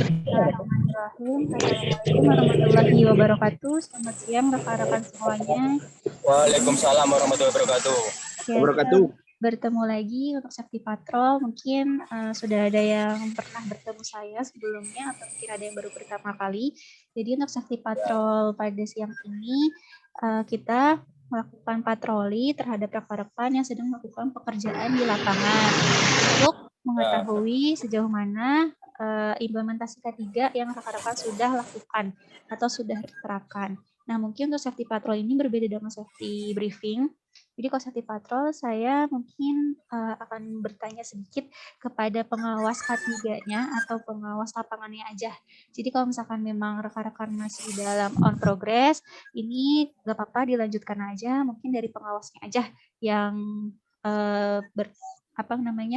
Bismillahirrahmanirrahim. Assalamualaikum warahmatullahi wabarakatuh. Selamat siang rekan-rekan semuanya. Waalaikumsalam warahmatullahi wabarakatuh. Kita bertemu lagi untuk Sakti Patrol. Mungkin sudah ada yang pernah bertemu saya sebelumnya atau mungkin ada yang baru pertama kali. Jadi untuk Sakti Patrol pada siang ini kita melakukan patroli terhadap rekan-rekan yang sedang melakukan pekerjaan di lapangan untuk mengetahui sejauh mana implementasi K3 yang rekan-rekan sudah lakukan atau sudah terapkan. Nah, mungkin untuk safety patrol ini berbeda dengan safety briefing. Jadi kalau safety patrol saya mungkin akan bertanya sedikit kepada pengawas K3-nya atau pengawas lapangannya aja. Jadi kalau misalkan memang rekan-rekan masih dalam on progress, ini nggak apa-apa dilanjutkan aja, mungkin dari pengawasnya aja yang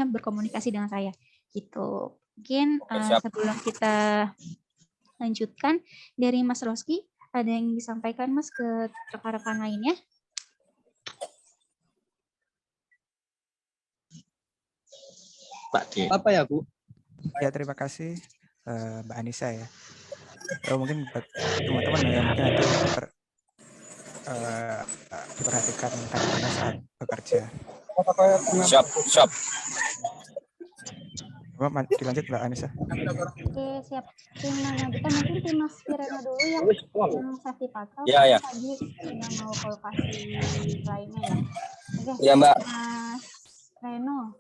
berkomunikasi dengan saya gitu. Mungkin sebelum kita lanjutkan dari Mas Roski, ada yang disampaikan Mas ke rekan-rekan lainnya? Apa ya, Bu? Ya, terima kasih Mbak Anissa ya. Mungkin buat teman-teman yang mungkin nanti diperhatikan tanda-tanda saat bekerja. Siap. Dilanjut Mbak Anissa. Oke, siap. Tim melanjutkan mungkin tim Mas Fireno dulu yang safety patrol. Ya. Tadi sudah mau ke lokasi lainnya ya. Oke. Ya, Mbak.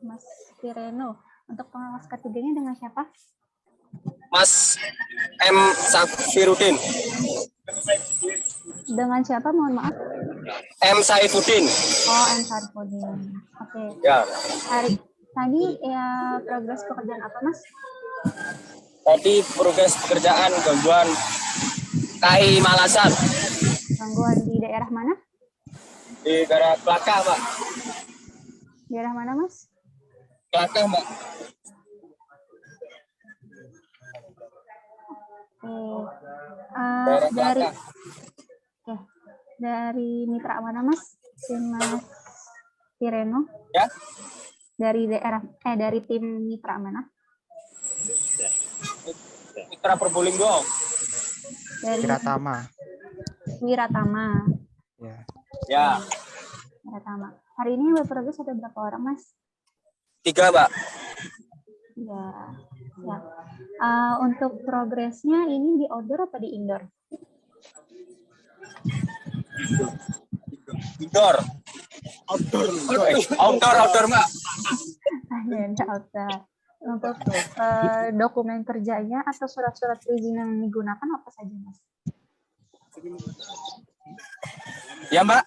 Mas Fireno. Untuk pengawas ketiganya dengan siapa? Mas M. Safirudin. Dengan siapa? Mohon maaf. M. Saifuddin. Oh, M. Saifuddin. Oke. Ya. Tadi ya progres pekerjaan apa, Mas? Tadi progres pekerjaan gangguan KI Malasan. Gangguan di daerah mana? Di daerah Kelakah, Mbak. Daerah mana, Mas? Kelakah, Mbak. Dari mitra mana, Mas? Tim Mas Fireno? Ya. Dari tim mitra mana? Mitra Probolinggo. Dari Wiratama. Ya. Wiratama. Hari ini berprogres ada berapa orang, Mas? 3, Mbak. Ya. Untuk progresnya ini di outdoor apa di indoor? Outdoor, Mbak. Outdoor. Untuk dokumen kerjanya atau surat-surat izin yang digunakan apa saja, Mas? Ya, Mbak.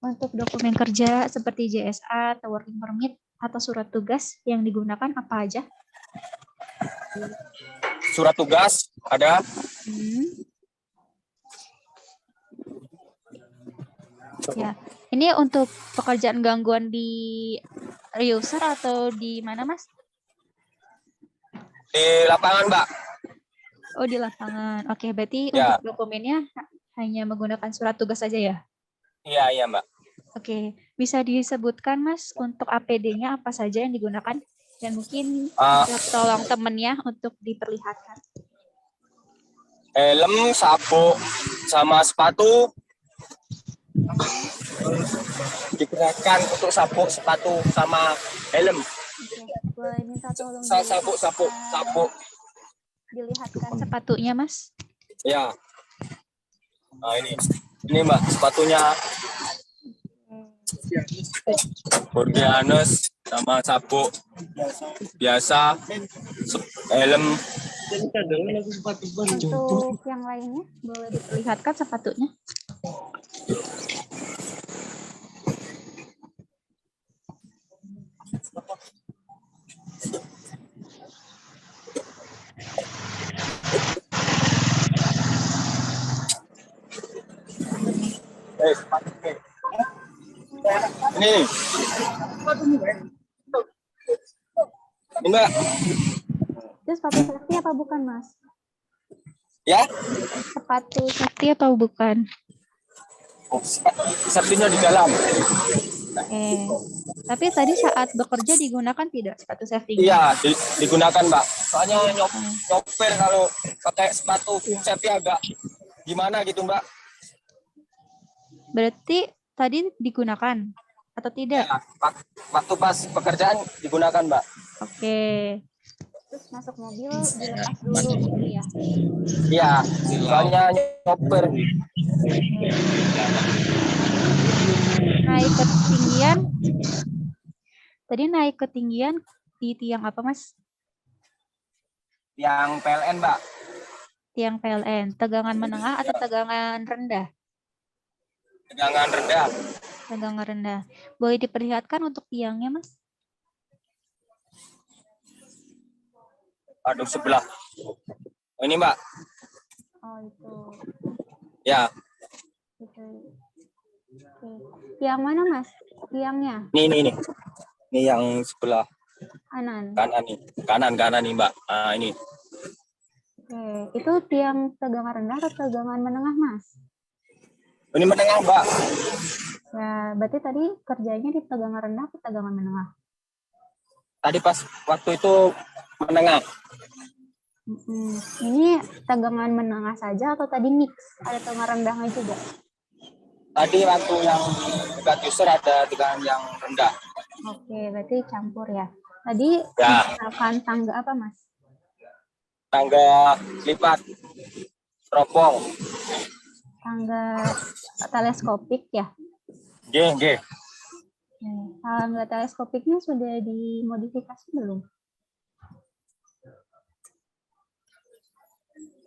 Untuk dokumen kerja seperti JSA atau working permit atau surat tugas yang digunakan apa aja? Surat tugas ada. Ya, ini untuk pekerjaan gangguan di user atau di mana, Mas? Di lapangan, Mbak. Oh, di lapangan. Oke, berarti ya. Untuk dokumennya hanya menggunakan surat tugas saja ya? Iya, Mbak. Oke, bisa disebutkan, Mas, untuk APD-nya apa saja yang digunakan? Dan mungkin tolong temennya untuk diperlihatkan. Helm, sabuk, sama sepatu. Digunakan untuk sabuk, sepatu, sama helm. Oke, boleh minta tolong sabuk. Dilihatkan sepatunya, Mas. Ya. Nah, ini Mbak, sepatunya. Bordeanus sama sabuk biasa, helm. Untuk yang lainnya, boleh diperlihatkan sepatunya. Ini Mbak. Itu sepatu safety apa bukan, Mas? Ya? Sepatu safety apa bukan? Safety-nya di dalam. Oke. Tapi tadi saat bekerja digunakan tidak sepatu safety-nya? Iya, digunakan, Mbak. Soalnya nyopir kalau pakai sepatu safety agak gimana gitu, Mbak. Berarti tadi digunakan atau tidak? Ya, waktu pas pekerjaan digunakan, Mbak. Oke. Terus masuk mobil dilepas dulu gitu ya? Iya, soalnya nyopir. Naik ketinggian. Tadi naik ketinggian di tiang apa, Mas? Yang PLN, Mbak. Tiang PLN. Tegangan menengah atau tegangan rendah? Tegangan rendah. Tegangan rendah. Boleh diperlihatkan untuk tiangnya, Mas? Aduh, sebelah. Oh, ini, Mbak. Oh, itu. Ya. Oke. Tiang mana, Mas? Tiangnya? Ini. Ini yang sebelah Kanan. kanan nih. Kanan nih, Mbak. Nah, ini. Oke. Itu tiang tegangan rendah atau tegangan menengah, Mas? Ini menengah, Mbak. Ya, berarti tadi kerjanya di tegangan rendah atau tegangan menengah? Tadi pas waktu itu menengah. Ini tegangan menengah saja atau tadi mix? Ada tegangan rendahnya juga? Tadi waktu yang dekat user ada tegangan yang rendah. Oke, berarti campur ya. Tadi Ya. menggunakan tangga apa, Mas? Tangga lipat. Teropong. Tangga teleskopik ya? G. Tangga teleskopiknya sudah dimodifikasi belum?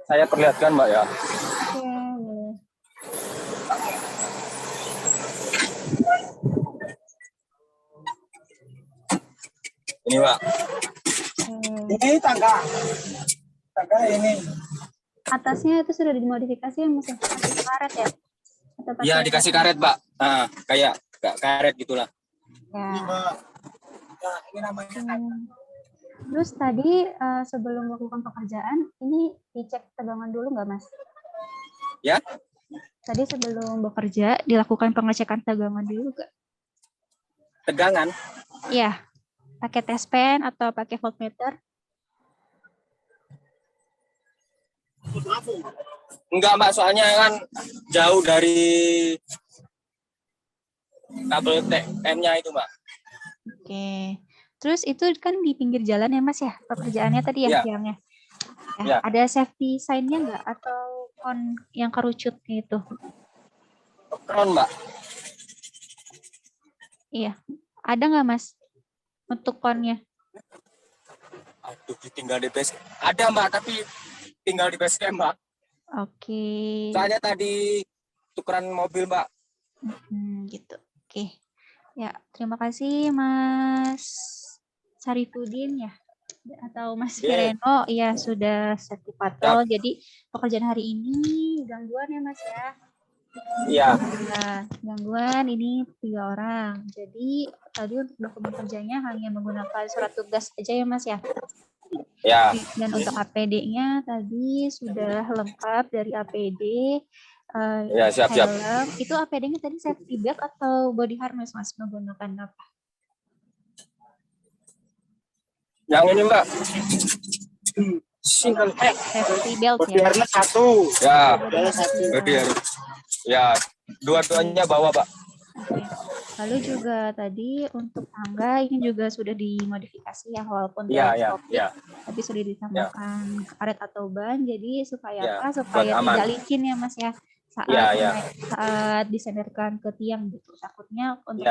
Saya perlihatkan, Mbak, ya. Oke, boleh. Ini, Mbak. Ini tangga ini. Atasnya itu sudah dimodifikasi ya, Mas? Pakai karet ya? Iya, dikasih karet, Mbak. Nah, kayak karet gitulah. Ya. Nah, ini namanya. Terus tadi sebelum melakukan pekerjaan, ini dicek tegangan dulu nggak, Mas? Ya. Tadi sebelum bekerja dilakukan pengecekan tegangan dulu nggak? Tegangan? Iya. Pakai tes pen atau pakai voltmeter? Enggak, Mbak, soalnya kan jauh dari kabel TM-nya itu, Mbak. Oke. Terus itu kan di pinggir jalan ya, Mas ya? Pekerjaannya tadi ya, tiangnya. Ya. Ada safety sign-nya nggak? Atau kon yang kerucutnya itu? Kron, Mbak. Iya. Ada nggak, Mas? Untuk konnya? Aduh, ditinggal di base. Ada, Mbak, tapi tinggal di base camp, Mbak. Oke. Soalnya tadi tukeran mobil, Mbak. Gitu. Oke. Ya, terima kasih Mas Sarifudin ya. Atau Mas Fireno, ya sudah safety patrol. Jadi pekerjaan hari ini gangguan ya, Mas ya? Iya. Nah, gangguan ini 3 orang. Jadi tadi untuk dokumen kerjanya hanya menggunakan surat tugas aja ya, Mas ya? Ya. Dan untuk APD-nya tadi sudah lengkap dari APD. Ya, siap. Itu APD-nya tadi safety belt atau body harness, Mas? Menggunakan apa? Yang ini, Mbak. Single safety belt body harness 1. Ya, body harness. Ya, dua-duanya bawa, Pak. Oke. Lalu juga tadi untuk tangga ini juga sudah dimodifikasi ya, walaupun tapi sudah ditambahkan karet atau ban. Jadi supaya apa? Supaya tidak licin ya, Mas ya. Saat disandarkan ke tiang gitu. Takutnya untuk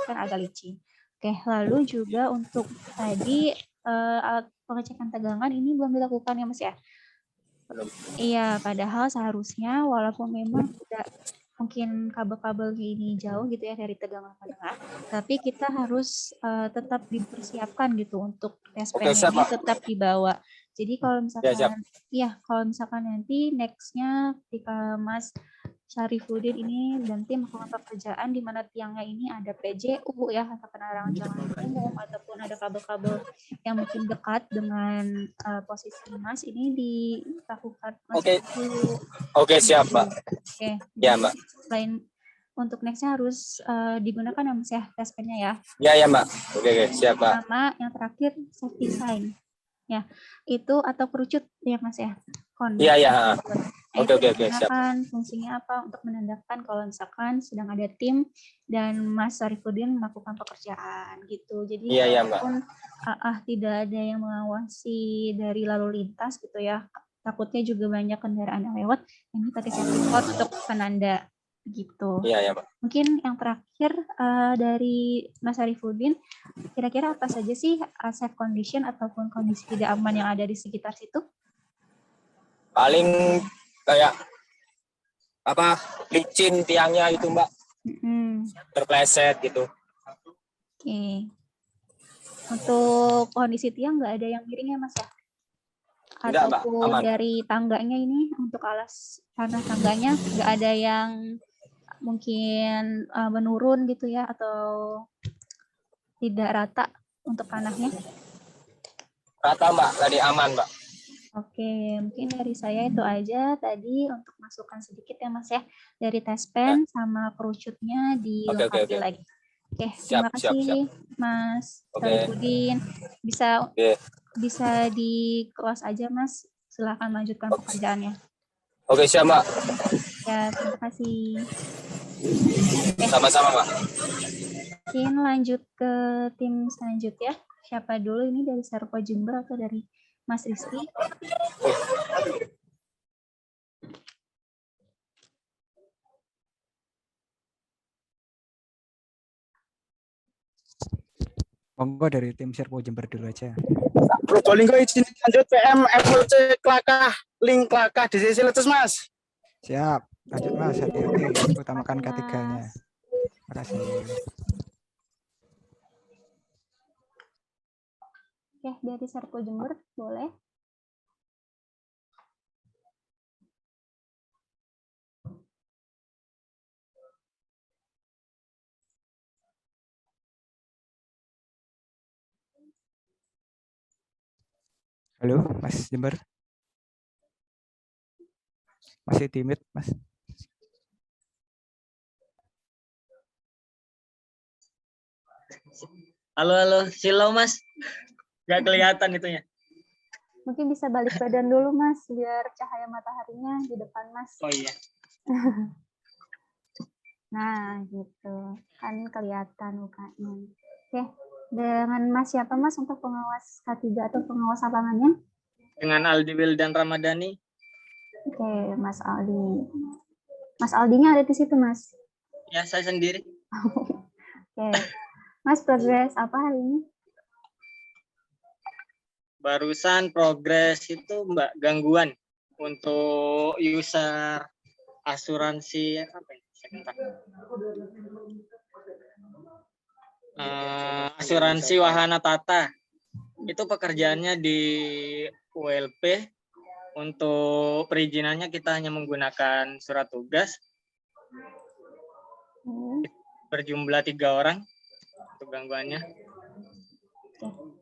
kan agak licin. Oke, lalu juga untuk tadi alat pengecekan tegangan ini belum dilakukan ya, Mas ya? Belum. Iya, padahal seharusnya walaupun memang tidak mungkin kabel-kabelnya ini jauh gitu ya dari tegangan menengah, tapi kita harus tetap dipersiapkan gitu untuk tes pennya ini tetap dibawa. Jadi kalau misalkan nanti nextnya ketika Mas Sarifudin ini dan tim melakukan pekerjaan di mana tiangnya ini ada PJU ya atau penerangan jalan umum ataupun ada kabel-kabel yang mungkin dekat dengan posisi Mas ini dilakukan. Oke, siap, Mbak. Oke. Ya, Mbak. untuk nextnya harus digunakan ya Mas ya, TSP-nya ya. Iya ya Mbak. Oke, siap Mbak. Sama yang terakhir safety sign. Ya, itu atau kerucut ya Mas ya. Iya. Nah, Oke, siap. digunakan fungsinya apa? Untuk menandakan kalau misalkan sedang ada tim dan Mas Sarifudin melakukan pekerjaan gitu. Jadi Iya Mbak. walaupun tidak ada yang mengawasi dari lalu lintas gitu ya, takutnya juga banyak kendaraan yang lewat, ini pakai safety code untuk penanda gitu. Iya Mbak. Mungkin yang terakhir dari Mas Sarifudin, kira-kira apa saja sih safe condition ataupun kondisi tidak aman yang ada di sekitar situ? Paling kayak apa, licin tiangnya itu Mbak, terpleset gitu. Oke. Untuk kondisi tiang nggak ada yang miring ya Mas ya? Enggak, Mbak, Ataupun aman. dari tangganya ini, untuk alas tanah tangganya nggak ada yang mungkin menurun gitu ya, atau tidak rata untuk tanahnya? Rata Mbak, tadi aman Mbak. Oke, mungkin dari saya itu aja tadi untuk masukan sedikit ya Mas ya, dari tespen sama kerucutnya dilengkapi lagi. Oke, terima kasih Mas Sarifudin. Bisa di close aja Mas, silakan lanjutkan pekerjaannya. Oke, siap Mbak. Ya, terima kasih. Sama-sama Mbak. Mungkin lanjut ke tim selanjutnya. Siapa dulu ini, dari Serpo Jember atau dari Mas Rizky? Monggo dari tim Serpo Jember dulu aja. Probolinggo izin lanjut PM FOC Klakah, link Klakah di sisi letus Mas. Siap, lanjut Mas, hati-hati, utamakan K3-nya. Terima kasih. Oke, dari Serpo Jember, boleh? Halo, Mas Jember. Masih timid, Mas? Halo, silau Mas. Gak kelihatan itunya. Mungkin bisa balik badan dulu Mas, biar cahaya mataharinya di depan Mas. Oh iya. Nah, gitu. Kan kelihatan mukanya. Oke, dengan Mas siapa Mas untuk pengawas K3 atau pengawas lapangannya? Dengan Aldi Wildan Ramadhani. Oke, Mas Aldi. Mas Aldinya ada di situ, Mas? Ya, saya sendiri. Oke. Mas, progres apa hari ini? Barusan progres itu Mbak, gangguan untuk user asuransi apa ini? Asuransi Wahana Tata. Itu pekerjaannya di ULP. Untuk perizinannya kita hanya menggunakan surat tugas. Berjumlah 3 orang untuk gangguannya.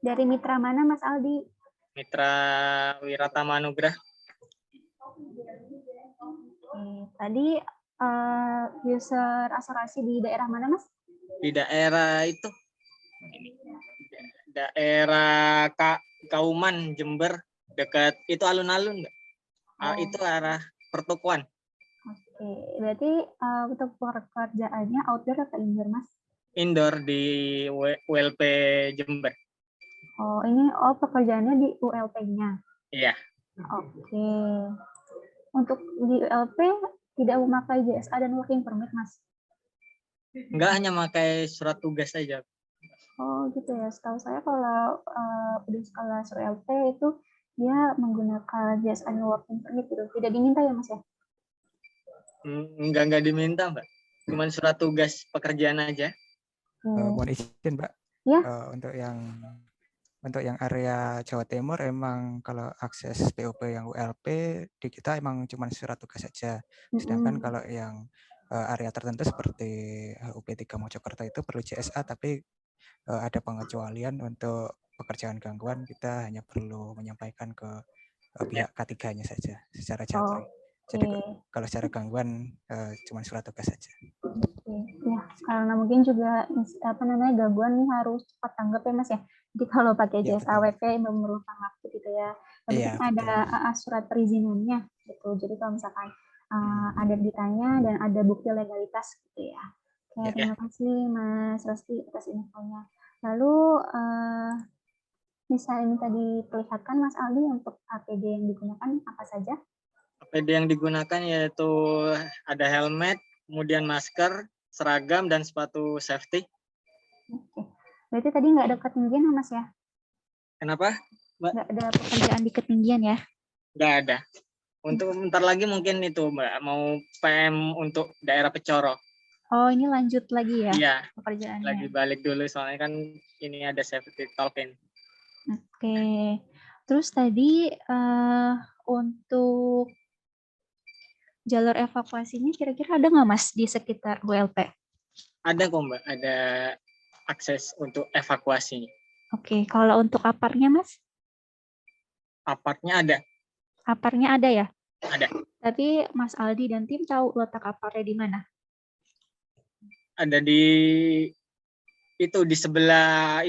Dari mitra mana Mas Aldi? Mitra Wiratama Anugrah. Tadi user asuransi di daerah mana Mas? Di daerah itu. Daerah Kauman, Jember. Dekat itu alun-alun enggak? Itu arah pertukuan. Oke, berarti untuk pekerjaannya outdoor atau indoor Mas? Indoor di ULP Jember. Oh, ini pekerjaannya di ULP-nya? Iya. Oke. Untuk di ULP tidak memakai JSA dan working permit Mas? Enggak, hanya memakai surat tugas saja. Oh gitu ya, setahu saya kalau udah kelas ULP itu dia menggunakan JSA dan working permit gitu, tidak diminta ya Mas ya? Enggak diminta Mbak, cuma surat tugas pekerjaan aja. Mohon izin Mbak, ya. Untuk yang area Jawa Timur emang kalau akses POP yang ULP di kita emang cuma surat tugas saja. Sedangkan kalau yang area tertentu seperti UP3 Mojokerto itu perlu JSA, tapi ada pengecualian untuk pekerjaan gangguan, kita hanya perlu menyampaikan ke pihak K3-nya saja secara jatri. Jadi kalau secara gangguan cuma surat tugas saja. Karena mungkin juga gangguan nih harus cepat tanggap ya Mas ya. Jadi kalau pakai Ya, jasa betul. AWP memerlukan waktu gitu ya. Tapi Iya, kan ada betul. surat perizinannya gitu. Jadi kalau misalkan ada ditanya dan ada bukti legalitas gitu ya. Oke, Ya. terima kasih Mas Rosti atas infonya. Lalu bisa ini tadi perlihatkan Mas Aldi untuk APD yang digunakan apa saja? APD yang digunakan yaitu ada helmet, kemudian masker, seragam, dan sepatu safety. Oke. Berarti tadi nggak ada ketinggian ya Mas ya? Kenapa? Nggak ada pekerjaan di ketinggian ya? Nggak ada. Untuk bentar lagi mungkin itu Mbak, mau PM untuk daerah Pecoro. Oh, ini lanjut lagi ya Iya, pekerjaannya. lagi balik dulu soalnya kan ini ada safety talking. Oke. Terus tadi untuk jalur evakuasinya kira-kira ada nggak Mas di sekitar ULP? Ada kok Mbak, ada akses untuk evakuasi. Oke, kalau untuk aparnya Mas? Apartnya ada. Aparnya ada ya? Ada. Tapi Mas Aldi dan tim tahu letak aparnya di mana? Ada di sebelah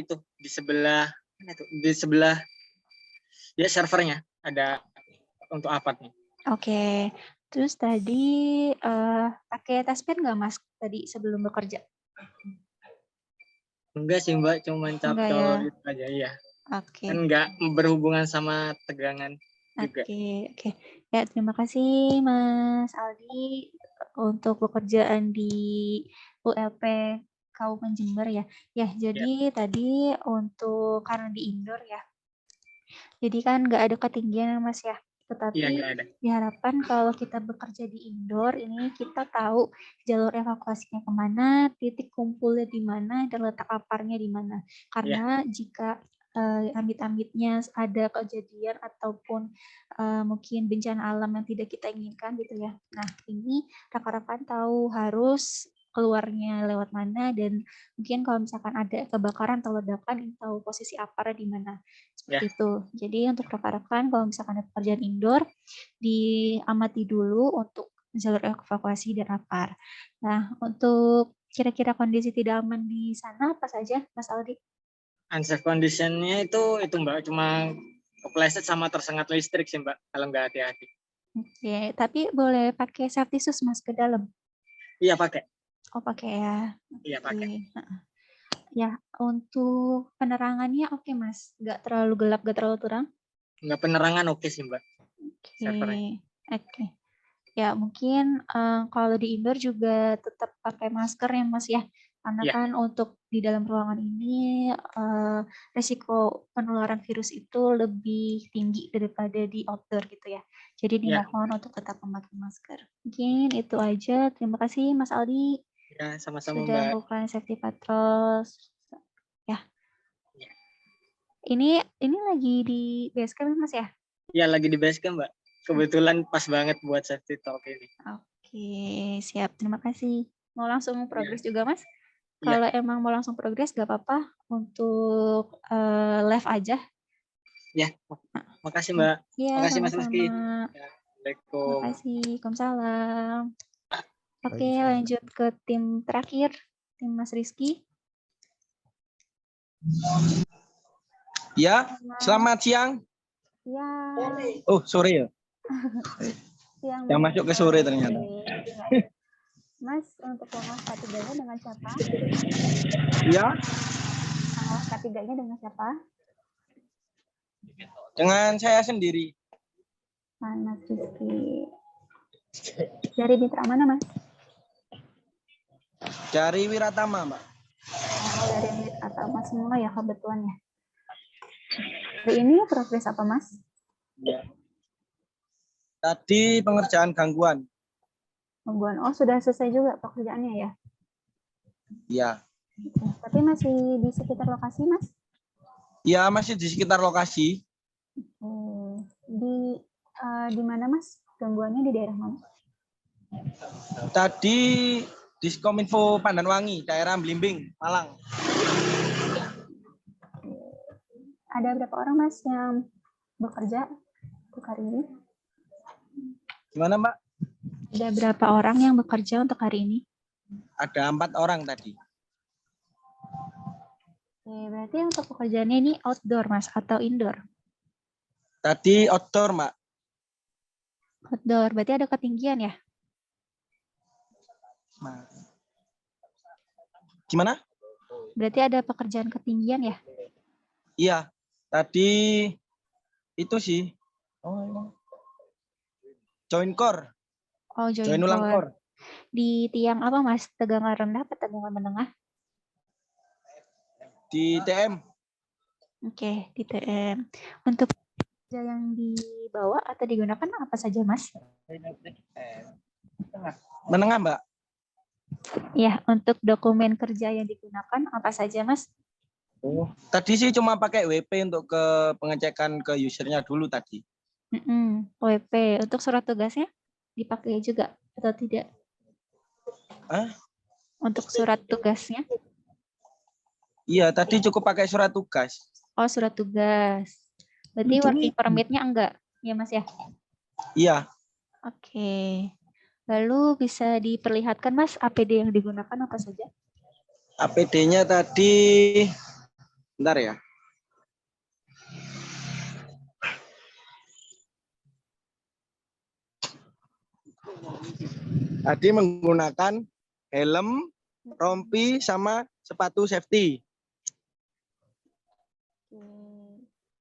ya servernya ada untuk apartnya. Oke. Terus tadi pakai tas pen nggak Mas tadi sebelum bekerja? Enggak sih Mbak, cuman Enggak ya. capcol gitu aja ya. Oke. Kan enggak berhubungan sama tegangan juga. Oke. Ya, terima kasih Mas Aldi untuk pekerjaan di ULP Kabupaten Jember ya. Ya, jadi tadi untuk karena di indoor ya. Jadi kan nggak ada ketinggian Mas ya. Tetapi Iya, enggak ada. diharapkan kalau kita bekerja di indoor ini kita tahu jalur evakuasinya kemana, titik kumpulnya di mana, dan letak aparnya di mana. Karena jika amit-amitnya ada kejadian ataupun mungkin bencana alam yang tidak kita inginkan gitu ya. Nah, ini rekan-rekan tahu harus keluarnya lewat mana, dan mungkin kalau misalkan ada kebakaran atau ledakan tahu posisi aparnya di mana. Seperti itu. Jadi untuk rekan-rekan kalau misalkan ada pekerjaan indoor diamati dulu untuk jalur evakuasi dan apar. Nah, untuk kira-kira kondisi tidak aman di sana apa saja, Mas Aldi? Unsafe condition-nya itu Mbak, cuma kepleset sama tersengat listrik sih Mbak, kalau nggak hati-hati. Oke, tapi boleh pakai safety shoes Mas ke dalam? Iya pakai. Oh, pakai ya. Iya pakai. Ya, untuk penerangannya oke Mas, nggak terlalu gelap, nggak terlalu terang? Nggak penerangan oke sih Mbak. Oke. Ya, mungkin kalau di indoor juga tetap pakai masker ya Mas ya. Karena kan untuk di dalam ruangan ini risiko penularan virus itu lebih tinggi daripada di outdoor gitu ya. Jadi dimohon untuk tetap memakai masker. Mungkin itu aja. Terima kasih Mas Aldi Ya, sama-sama sudah Mbak. melakukan safety patrol. Ya. Ini lagi di base camp Mas ya? Iya, lagi di base camp Mbak. Kebetulan pas banget buat safety talk ini. Oke, siap. Terima kasih. Mau langsung progres juga, Mas? Iya. Kalau emang mau langsung progres, nggak apa-apa. Untuk live aja. Ya, makasih Mbak. Iya, Makasih Mas sama-sama. Rizky. Assalamualaikum. Makasih. Waalaikumsalam. Oke, Waalaikumsalam. lanjut ke tim terakhir. Tim Mas Rizky. Ya, selamat siang. Ya. Oh, sore ya? Siang. Yang masuk ke sore ternyata. Mas, untuk pengawas K3-nya dengan siapa? Ya. Pengawas K3-nya dengan siapa? Dengan saya sendiri. Mas Rizky. Dari mitra mana, Mas? Dari Wiratama, Mbak. Oh, dari Wiratama semua ya kebetulan ya. Hari ini progres apa, Mas? Ya. Tadi pengerjaan gangguan. Gangguan. Oh, sudah selesai juga pekerjaannya ya? Iya. Tapi masih di sekitar lokasi, Mas? Ya, masih di sekitar lokasi. Di mana, Mas? Gangguannya di daerah mana? Tadi Diskominfo Pandanwangi, daerah Blimbing, Malang. Ada berapa orang, Mas, yang bekerja untuk hari ini? Gimana, Mbak? Ada berapa orang yang bekerja untuk hari ini? ada 4 orang tadi. Oke, berarti untuk pekerjaannya ini outdoor, Mas, atau indoor? Tadi outdoor, Mbak. Outdoor, berarti ada ketinggian ya? Gimana? Berarti ada pekerjaan ketinggian ya? Iya, tadi itu sih. Oh, emang. Join core, Oh, join ulang core. Di tiang apa, Mas? Tegangan rendah atau tegangan menengah? Di TM. Oke, di TM. Untuk kerja yang dibawa atau digunakan apa saja, Mas? Menengah, Mbak. Ya, untuk dokumen kerja yang digunakan apa saja, Mas? Oh, tadi sih cuma pakai WP untuk ke pengecekan ke usernya dulu tadi. WP. Untuk surat tugasnya dipakai juga atau tidak? Untuk surat tugasnya? Iya, tadi cukup pakai surat tugas. Oh, surat tugas. Berarti working permit-nya enggak, ya Mas ya? Iya. Oke. Lalu bisa diperlihatkan Mas APD yang digunakan apa saja? APD-nya tadi, bentar ya. Tadi menggunakan helm, rompi, sama sepatu safety.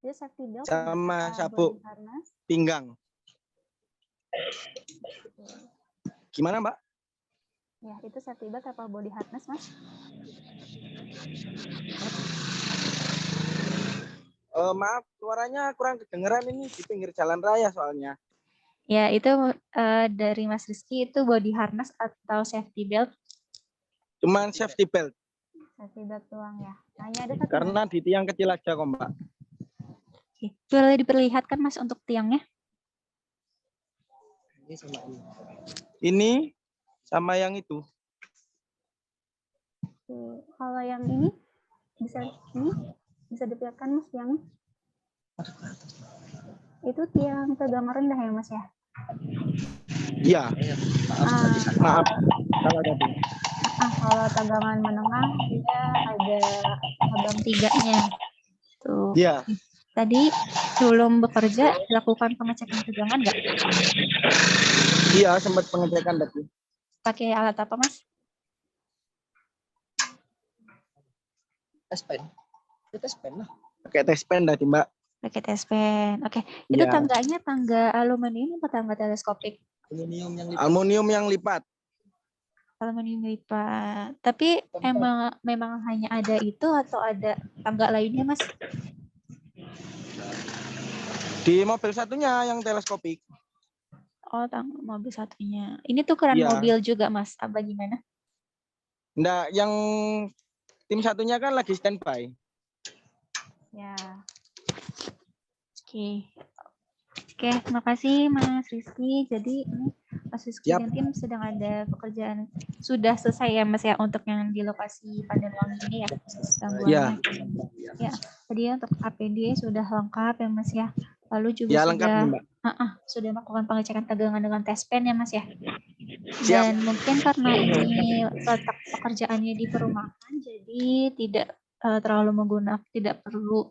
Dia safety belt Sama beserta sabuk body harness. pinggang. Gimana, Mbak? Ya, itu safety belt apa body harness, Mas? Maaf, suaranya kurang kedengeran ini di pinggir jalan raya soalnya. Ya, itu dari Mas Rizky itu body harness atau safety belt? Cuman safety belt. Safety belt doang ya. Hanya ada satu. Karena di tiang kecil aja kok, Mbak. Oke. Boleh diperlihatkan Mas untuk tiangnya? Ini sama yang itu. Oke. Kalau yang ini bisa diperlihatkan Mas yang itu tiang tegangan rendah ya Mas ya? Iya. Maaf. Salah tadi. Kalau tegangan menengah dia ada cabang 3-nya. Tuh. Iya. Tadi sebelum bekerja lakukan pengecekan tegangan nggak? Iya, sempat pengecekan tadi. Pakai alat apa Mas? Tes pen. Tes pen lah. Pakai tes pen tadi, Mbak. Pakai tes pen. Oke. Itu tangganya tangga aluminium atau tangga teleskopik? Aluminium yang lipat. Aluminium lipat. Tapi memang hanya ada itu atau ada tangga lainnya, Mas? Di mobil satunya yang teleskopik. Oh, tangga mobil satunya. Ini tukeran mobil juga, Mas. Apa gimana? Enggak, yang tim satunya kan lagi standby. Ya. Oke, terima kasih Mas Rizky. Jadi ini Mas Rizky dan tim sedang ada pekerjaan sudah selesai ya Mas ya untuk yang di lokasi Pandanwangi ini ya. Gangguannya. Ya, tadi untuk APD sudah lengkap ya Mas ya. Lalu juga sudah melakukan pengecekan tegangan dengan tes pen ya Mas ya. Dan mungkin karena ini letak pekerjaannya di perumahan, jadi tidak tidak perlu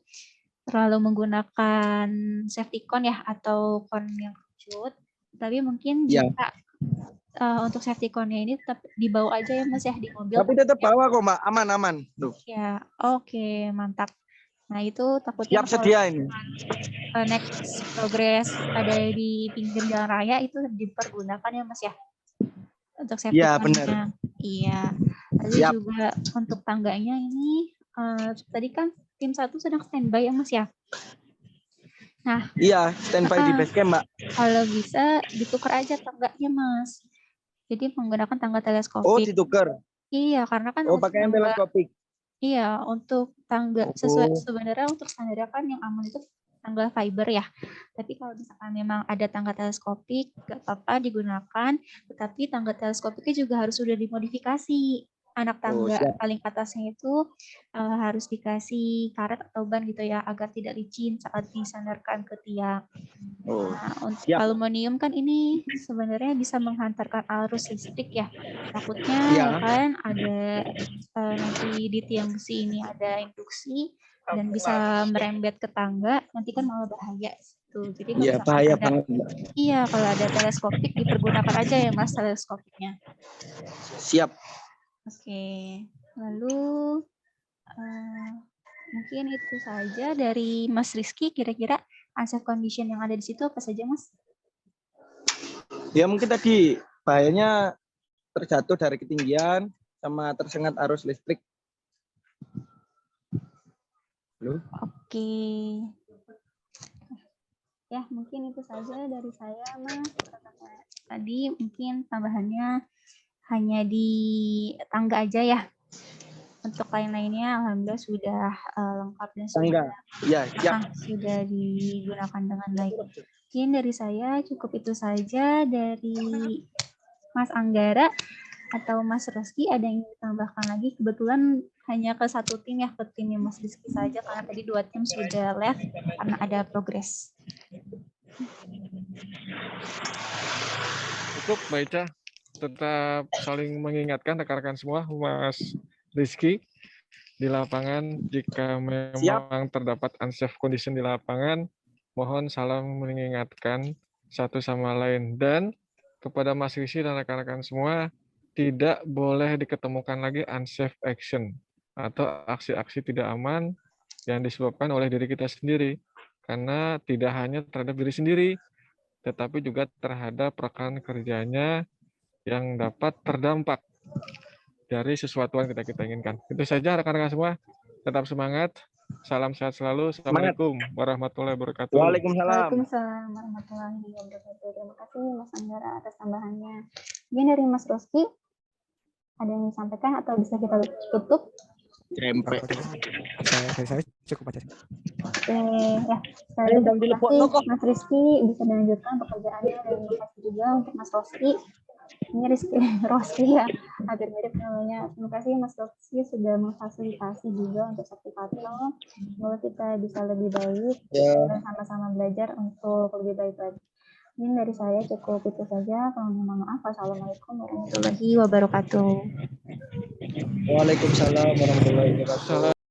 terlalu menggunakan safety cone ya atau cone yang kecut, tapi mungkin jika untuk safety cone-nya ini tetap dibawa aja ya Mas ya di mobil. Tapi tetap bawa kok Mbak, aman-aman. Ya, oke, mantap. Nah itu takutnya siap sedia ini. Next progress ada di pinggir jalan raya itu dipergunakan ya Mas ya untuk safety cone-nya. Iya. Lalu juga untuk tangganya ini tadi kan tim 1 sedang standby ya Mas ya. Nah, iya, standby di base camp, Mbak. Kalau bisa ditukar aja tangganya, Mas. Jadi menggunakan tangga teleskopik. Oh, ditukar. Iya, karena kan pakai yang teleskopik. Iya, untuk tangga sebenarnya untuk standar kan yang aman itu tangga fiber ya. Tapi kalau misalkan memang ada tangga teleskopik, nggak apa-apa digunakan. Tetapi tangga teleskopiknya juga harus sudah dimodifikasi. anak Oh, tangga siap. paling atasnya itu harus dikasih karet atau ban gitu ya agar tidak licin saat disandarkan ke tiang. Oh, Nah, untuk siap. aluminium kan ini sebenarnya bisa menghantarkan arus listrik ya. Takutnya Iya. ya kan ada nanti di tiang besi ini ada induksi dan bisa merembet ke tangga, nanti kan malah bahaya. Tuh, jadi kalau Iya, misalkan bahaya ada banget, Mbak. iya kalau ada teleskopik dipergunakan aja ya Mas teleskopiknya. Siap. Oke, lalu mungkin itu saja dari Mas Rizky. Kira-kira unsafe condition yang ada di situ apa saja, Mas? Ya mungkin tadi bahayanya terjatuh dari ketinggian sama tersengat arus listrik. Halo? Oke. Ya, mungkin itu saja dari saya, Mas. Tadi mungkin tambahannya hanya di tangga aja ya. Untuk lain-lainnya alhamdulillah sudah lengkap dan Tangga. Ya, siap. sudah digunakan dengan baik. Mungkin dari saya cukup itu saja. Dari Mas Anggara atau Mas Rizky ada yang ditambahkan lagi? Kebetulan hanya ke satu tim ya, ke timnya Mas Rizky saja karena tadi 2 tim sudah left karena ada progres. Cukup Mbak Ica, tetap saling mengingatkan rekan-rekan semua, Mas Rizky, di lapangan jika memang terdapat unsafe condition di lapangan, mohon salam mengingatkan satu sama lain. Dan kepada Mas Rizky dan rekan-rekan semua, tidak boleh diketemukan lagi unsafe action atau aksi-aksi tidak aman yang disebabkan oleh diri kita sendiri. Karena tidak hanya terhadap diri sendiri, tetapi juga terhadap rekan kerjanya yang dapat terdampak dari sesuatu yang kita inginkan. Itu saja rekan-rekan semua. Tetap semangat. Salam sehat selalu. Assalamualaikum warahmatullahi wabarakatuh. Waalaikumsalam. Waalaikumsalam warahmatullahi wabarakatuh. Terima kasih Mas Anggara atas tambahannya. Mungkin dari Mas Roski ada yang disampaikan atau bisa kita tutup? Krempek. Saya cukup aja. Oke, ya. Sekali lagi terima kasih Mas Rizky bisa dilanjutkan pekerjaannya dan terima kasih juga untuk Mas Roski. Ini Roski ya, agak mirip namanya. Terima kasih Mas Roski sudah memfasilitasi juga untuk Sakti Patrol. Semoga kita bisa lebih baik dan sama-sama belajar untuk lebih baik lagi. Ini dari saya cukup itu saja. Kalau mohon maaf. Wassalamualaikum warahmatullahi wabarakatuh. Waalaikumsalam warahmatullahi wabarakatuh.